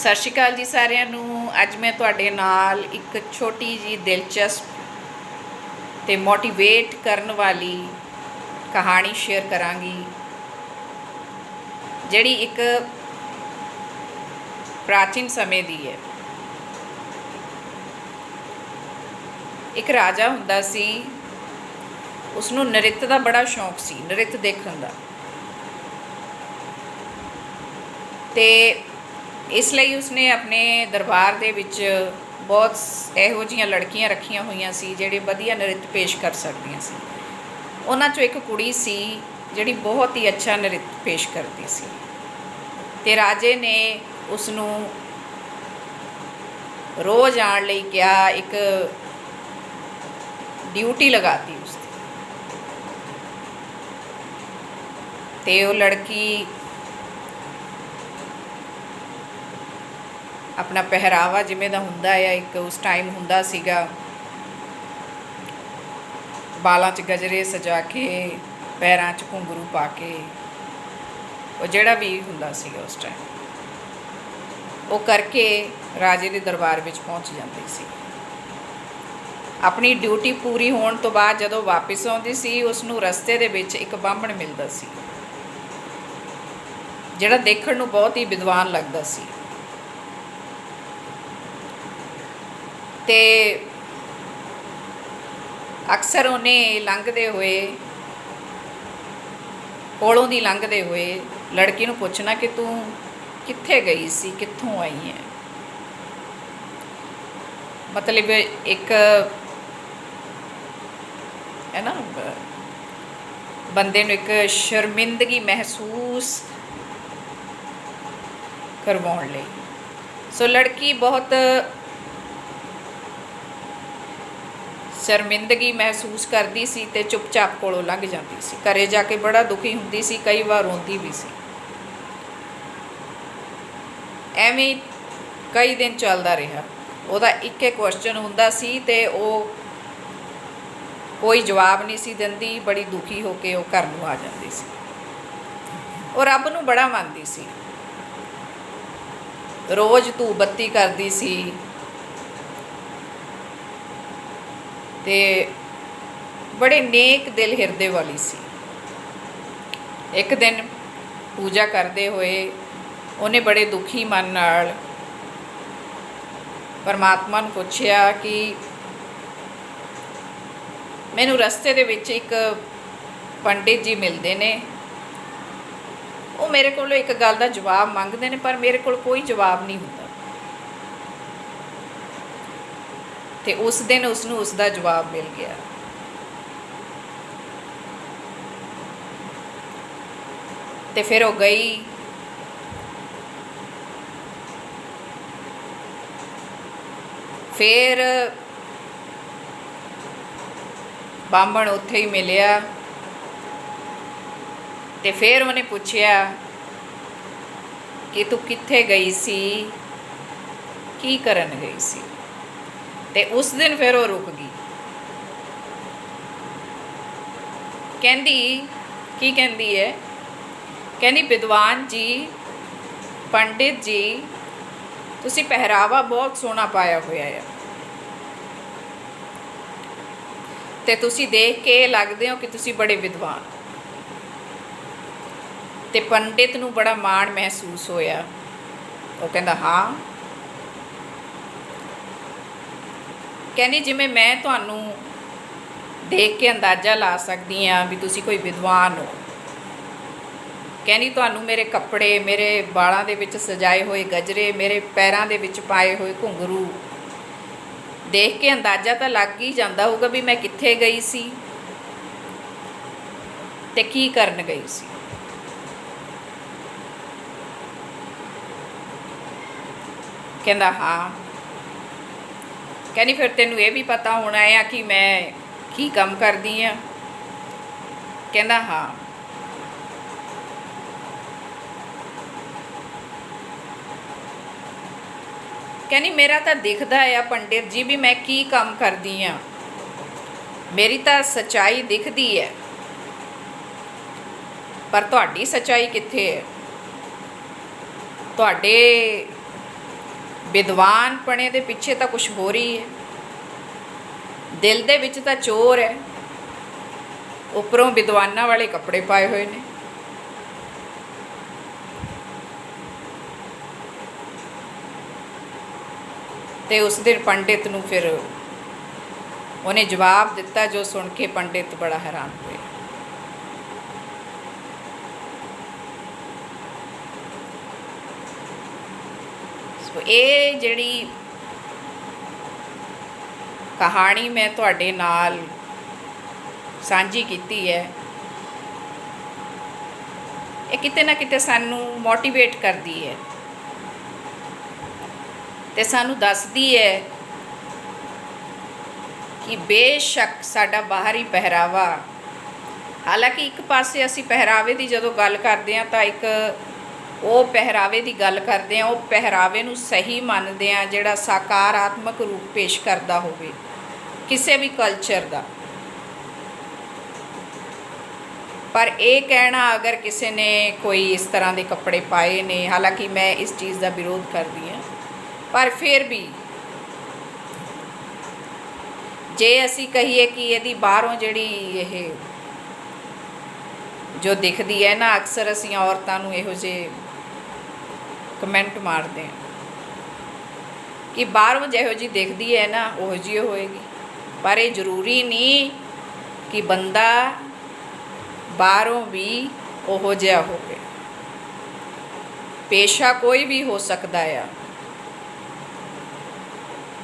सत श्री अकाल जी सारिਆਂ ਨੂੰ। ਅੱਜ मैं ਤੁਹਾਡੇ ਨਾਲ एक छोटी जी दिलचस्प ਤੇ मोटिवेट ਕਰਨ वाली कहानी शेयर करांगी ਜਿਹੜੀ एक प्राचीन समय ਦੀ है। एक राजा ਹੁੰਦਾ ਸੀ, ਉਸਨੂੰ ਨ੍ਰਿਤ ਦਾ ਬੜਾ ਸ਼ੌਂਕ ਸੀ, ਨ੍ਰਿਤ ਦੇਖਣ ਦਾ। ਤੇ ਇਸ ਲਈ ਉਸਨੇ ਆਪਣੇ ਦਰਬਾਰ ਦੇ ਵਿੱਚ ਬਹੁਤ ਇਹੋ ਜਿਹੀਆਂ ਲੜਕੀਆਂ ਰੱਖੀਆਂ ਹੋਈਆਂ ਸੀ ਜਿਹੜੇ ਵਧੀਆ ਨ੍ਰਿਤ ਪੇਸ਼ ਕਰ ਸਕਦੀਆਂ ਸੀ। ਉਹਨਾਂ 'ਚੋਂ ਇੱਕ ਕੁੜੀ ਸੀ ਜਿਹੜੀ ਬਹੁਤ ਹੀ ਅੱਛਾ ਨ੍ਰਿਤ ਪੇਸ਼ ਕਰਦੀ ਸੀ ਤੇ ਰਾਜੇ ਨੇ ਉਸ ਨੂੰ ਰੋਜ਼ ਆਉਣ ਲਈ ਕਿਹਾ। ਇੱਕ ਡਿਊਟੀ ਲਗਾਤੀ ਉਸ ਤੇ ਉਹ ਲੜਕੀ अपना पहरावा जिमें दा हुंदा है, एक उस टाइम हुंदा सीगा, बालों च गजरे सजा के, पैरों च घुंघरू पा के, वो जिहड़ा भी हुंदा सीगा उस टाइम वो करके राजे के दरबार विच पहुँच जाती सी। अपनी ड्यूटी पूरी होने तो बाद जदों वापस आउंदी सी, उसनूं रस्ते दे विच एक बांभण मिलदा सी जिहड़ा देखण नूं बहुत ही विद्वान लगदा सी। ते अक्सर उन्हें लंघते हुए कोलों दी लंघते हुए लड़की नूं पुछना कि तू कित्थे गई सी, कित्थों आई है। मतलब एक है ना, बंदे नूं एक शर्मिंदगी महसूस करवाउण लई। सो लड़की बहुत शर्मिंदगी महसूस करती सी ते चुपचाप कोलों लंघ जाती सी। घरे जाके बड़ा दुखी हुंदी सी, कई बार रोंदी भी सी। एवें कई दिन चलदा रहा। उहदा एक क्वेश्चन हुंदा सी ते ओ कोई जवाब नहीं सी दिंदी। बड़ी दुखी होके वो घर नूं आ जाती सी। वो रब नूं बड़ा मनदी सी, रोज़ धूप बत्ती करदी सी ते बड़े नेक दिल हिरदे वाली सी। एक दिन पूजा करते हुए उन्हें बड़े दुखी मन नाल परमात्मा नूं पुछया कि मैनूं रस्ते दे विच एक पंडित जी मिलते ने, वो मेरे कोलों एक गल दा जवाब मंगते हैं पर मेरे कोल कोई जवाब नहीं हुंदा। ते उस दिन उसनूं उसका जवाब मिल गया। ते फिर वो गई, फिर बामण उत्थे ही मिलिया ते फिर उन्हें पूछया कि तू कित्थे गई सी, की करन गई सी। ते उस दिन फिर वो रुक गई। कहंदी की कहंदी है, कहंदी विद्वान जी, पंडित जी, तुसी पहरावा बहुत सोहना पाया होया है ते तुसी देख के लगदे हो कि तुसी बड़े विद्वान। ते पंडित नूं बड़ा माण महसूस होया। वो कहंदा हाँ। कहनी जिमें मैं तुहानूं देख के अंदाज़ा ला सकती हाँ भी तुसी कोई विद्वान हो। कहनी तुहानूं मेरे कपड़े, मेरे बालों दे विच सजाए हुए गजरे, मेरे पैरों दे विच पाए हुए घुंघरू देख के अंदाज़ा तो लग ही जाता होगा भी मैं कित्थे गई सी ते की करन गई सी। कहंदा हाँ। कहनी फिर तेनू ये भी पता होना है कि मैं की काम करदी हाँ। कहंदा हाँ। कहनी मेरा तो दिखदा है पंडित जी भी मैं की काम करदी हाँ, मेरी तो सच्चाई दिखदी है पर तुहाडी सच्चाई कित्थे है। ਤੁਹਾਡੇ ਵਿਦਵਾਨ ਪਣੇ ਦੇ ਪਿੱਛੇ ਤਾਂ ਕੁਝ ਹੋਰ ਹੀ ਹੈ। ਦਿਲ ਦੇ ਵਿੱਚ ਤਾਂ ਚੋਰ ਹੈ, ਉੱਪਰੋਂ ਵਿਦਵਾਨਾਂ ਵਾਲੇ ਕੱਪੜੇ ਪਾਏ ਹੋਏ ਨੇ। ਤੇ ਉਸ ਦਿਨ ਪੰਡਿਤ ਨੂੰ ਫਿਰ ਉਹਨੇ ਜਵਾਬ ਦਿੱਤਾ, ਜੋ ਸੁਣ ਕੇ ਪੰਡਿਤ ਬੜਾ ਹੈਰਾਨ ਹੋਇਆ। ਸੋ ਇਹ ਜਿਹੜੀ ਕਹਾਣੀ ਮੈਂ ਤੁਹਾਡੇ ਨਾਲ ਸਾਂਝੀ ਕੀਤੀ ਹੈ, ਇਹ ਕਿਤੇ ਨਾ ਕਿਤੇ ਸਾਨੂੰ ਮੋਟੀਵੇਟ ਕਰਦੀ ਹੈ ਤੇ ਸਾਨੂੰ ਦੱਸਦੀ ਹੈ ਕਿ ਬੇਸ਼ੱਕ ਸਾਡਾ ਬਾਹਰੀ ਪਹਿਰਾਵਾ, ਹਾਲਾਂਕਿ ਇੱਕ ਪਾਸੇ ਅਸੀਂ ਪਹਿਰਾਵੇ ਦੀ ਜਦੋਂ ਗੱਲ ਕਰਦੇ ਹਾਂ ਤਾਂ ਇੱਕ ਉਹ ਪਹਿਰਾਵੇ ਦੀ ਗੱਲ ਕਰਦੇ ਹਾਂ, ਉਹ ਪਹਿਰਾਵੇ ਨੂੰ ਸਹੀ ਮੰਨਦੇ ਹਾਂ ਜਿਹੜਾ ਸਕਾਰਾਤਮਕ ਰੂਪ ਪੇਸ਼ ਕਰਦਾ ਹੋਵੇ ਕਿਸੇ ਵੀ ਕਲਚਰ ਦਾ। ਪਰ ਇਹ ਕਹਿਣਾ ਅਗਰ ਕਿਸੇ ਨੇ ਕੋਈ ਇਸ ਤਰ੍ਹਾਂ ਦੇ ਕੱਪੜੇ ਪਾਏ ਨੇ, ਹਾਲਾਂਕਿ ਮੈਂ ਇਸ ਚੀਜ਼ ਦਾ ਵਿਰੋਧ ਕਰਦੀ ਹਾਂ, ਪਰ ਫਿਰ ਵੀ ਜੇ ਅਸੀਂ ਕਹੀਏ ਕਿ ਇਹਦੀ ਬਾਹਰੋਂ ਜਿਹੜੀ ਇਹ ਜੋ ਦਿਖਦੀ ਹੈ ਨਾ, ਅਕਸਰ ਅਸੀਂ ਔਰਤਾਂ ਨੂੰ ਇਹੋ ਜਿਹੇ ਕਮੈਂਟ ਮਾਰਦੇ ਹਾਂ ਕਿ ਬਾਹਰੋਂ ਜਿਹੋ ਜਿਹੀ ਦਿਖਦੀ ਹੈ ਨਾ ਉਹੋ ਜਿਹੀ ਹੋਏਗੀ, ਪਰ ਇਹ ਜ਼ਰੂਰੀ ਨਹੀਂ ਕਿ ਬੰਦਾ ਬਾਹਰੋਂ ਵੀ ਉਹੋ ਜਿਹਾ ਹੋਵੇ। ਪੇਸ਼ਾ ਕੋਈ ਵੀ ਹੋ ਸਕਦਾ ਆ,